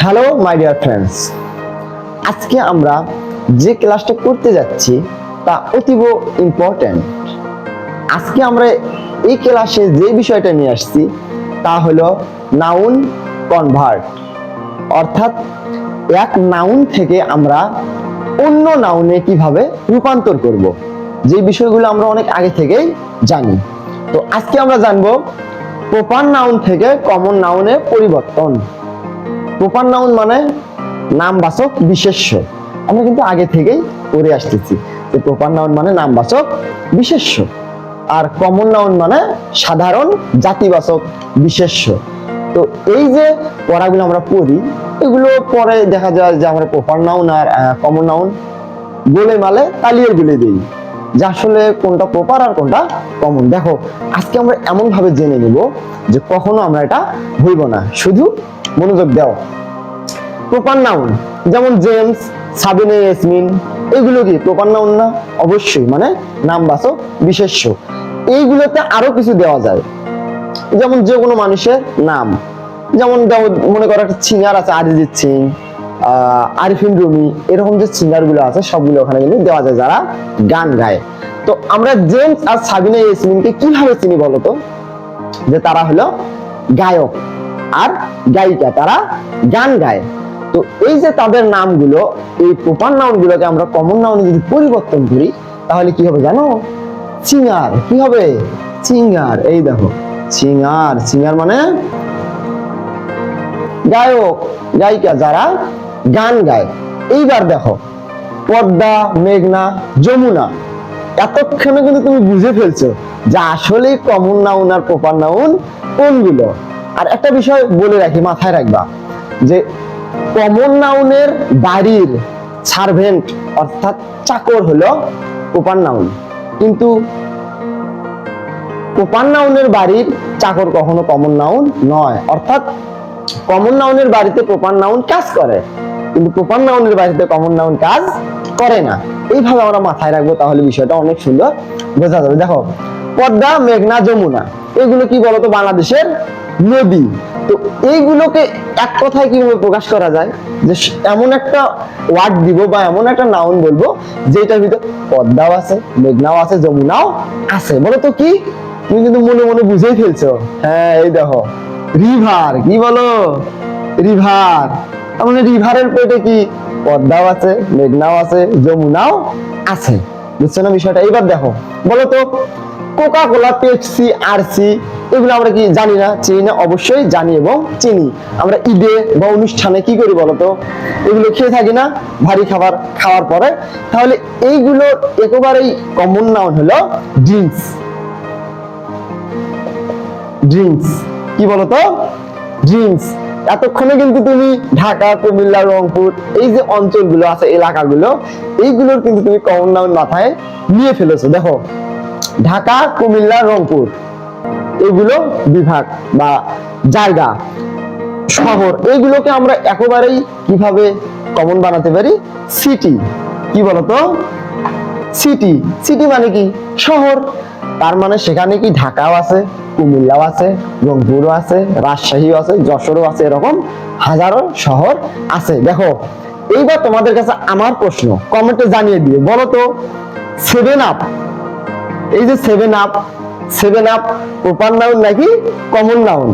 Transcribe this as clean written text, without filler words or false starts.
Hello my dear friends, আজকে আমরা যে ক্লাসটা করতে যাচ্ছি তা অতীব ইম্পর্ট্যান্ট। আজকে আমরা এই ক্লাসে যে বিষয়টা নিয়ে আসছি তা হলো নাউন কনভার্ট, অর্থাৎ এক নাউন থেকে আমরা অন্য নাউনে কিভাবে রূপান্তর করব, যে বিষয়গুলো আমরা অনেক আগে থেকেই জানি। তো আজকে আমরা জানবো প্রপার নাউন থেকে কমন নাউনে পরিবর্তন। প্রপার নাউন মানে নামবাচক বিশেষ্য, আমরা কিন্তু আগে থেকেই পড়ে আসতেছি যে প্রপার নাউন মানে নামবাচক বিশেষ্য, আর কমন নাউন মানে সাধারণ জাতিবাচক বিশেষ্য। তো এই যে পড়াগুলো আমরা পড়ি, এগুলো পরে দেখা যায় যে আমরা প্রপার নাউন আর কমন নাউন গোলে মালে তালিয়ে গুলে দিই যে আসলে কোনটা প্রপার আর কোনটা কমন। দেখো আজকে আমরা এমন ভাবে জেনে নিব যে কখনো আমরা এটা ভুলব না, শুধু মনোযোগ দাও। প্রপার নাউন যেমন জেমস, সাবিনা, ইয়াসমিন, এগুলো কি প্রপার নাউন না? অবশ্যই, মানে নামবাচক বিশেষ্য। এইগুলোতে আরো কিছু দেওয়া যায়, যেমন যে কোনো মানুষের নাম, যেমন মনে করো একটা সিঙ্গার আছে অরিজিৎ সিং, আরিফিন রুমি, এরকম যে সিঙ্গার গুলো আছে সবগুলো ওখানে কিন্তু দেওয়া যায় যারা গান গায়। তো আমরা জেমস আর সাবিনা ইয়াসমিনকে কিভাবে চিনি বলতো? যে তারা হলো গায়ক আর গায়িকা, তারা গান গায়। তো এই যে তাদের নামগুলো, এই প্রপার নাউন গুলোকে আমরা কমন নাউনে যদি পরিবর্তন করি তাহলে কি হবে জানো? সিঙ্গার। কি হবে? সিঙ্গার। এই দেখো সিঙ্গার, সিঙ্গার মানে গায়ক গায়িকা যারা গান গায়। এইবার দেখো পদ্মা, মেঘনা, যমুনা, এতক্ষণে কিন্তু তুমি বুঝে ফেলছো যে আসলে কমন নাউন আর প্রপার নাউন কোনগুলো। আর একটা বিষয় বলে রাখি, মাথায় রাখবা যে কমন নাউনের বাড়ির সার্ভেন্ট অর্থাৎ চাকর হলো প্রপার নাউন, কিন্তু প্রপার নাউনের বাড়ির চাকর কখনো কমন নাউন নয়। অর্থাৎ কমন নাউনের বাড়িতে প্রপার নাউন কাজ করে, কিন্তু প্রপার নাউনের বাড়িতে কমন নাউন কাজ করে না। এইভাবে আমরা মাথায় রাখবো, তাহলে বিষয়টা অনেক সুন্দর বোঝা যাবে। দেখো পদ্মা, মেঘনা, যমুনা, এগুলো কি বলতো? বাংলাদেশের নদী। তো এইগুলোকে এক কথায় কিভাবে প্রকাশ করা যায়? যে এমন একটা ওয়ার্ড দিব বা এমন একটা নাউন বলবো যেটার ভিতর পদ্মাও আছে, মেঘনাও আছে, যমুনাও আছে। বলো তো কি? তুমি কিন্তু মনে মনে বুঝেই ফেলছো। হ্যাঁ, এই দেখো রিভার। কি বলো? রিভার। তার মানে রিভারের পেটে কি পদ্মাও আছে, মেঘনাও আছে, যমুনাও আছে। বুঝছো না বিষয়টা? এইবার দেখো বলো তো কোকা কোলা, পেপসি, আরসি, এগুলো আমরা কি জানি না, চিনি না? অবশ্যই জানি এবং চিনি। আমরা ঈদে বা অনুষ্ঠানে কি করি বলতো? এগুলো খেয়ে থাকি না ভারী খাবার খাওয়ার পরে। তাহলে এইগুলো একেবারেই কমন নাউন হলো ড্রিঙ্কস। ড্রিঙ্কস কি বলতো? ড্রিঙ্কস। এতক্ষণে কিন্তু তুমি ঢাকা, কুমিল্লা, রংপুর, এই যে অঞ্চলগুলো আছে, এলাকাগুলো, এইগুলোর কিন্তু তুমি কমন নাউন মাথায় নিয়ে ফেলেছো। দেখো ঢাকা, কুমিল্লা, রংপুর, এগুলো বিভাগ বা জায়গা, শহর। এইগুলোকে আমরা একেবারেই কিভাবে কমন বানাতে পারি? সিটি। কি বলতো? সিটি। সিটি মানে কি? শহর। তার মানে সেখানে কি ঢাকাও আছে, কুমিল্লাও আছে, রংপুরও আছে, রাজশাহীও আছে, যশোরও আছে, এরকম হাজারো শহর আছে। দেখো এইবার তোমাদের কাছে আমার প্রশ্ন, কমেন্টে জানিয়ে দিও। বলো তো 7 আপ, এই যে 7 আপ, 7 আপ প্রপার নাউন নাকি কমন নাউন?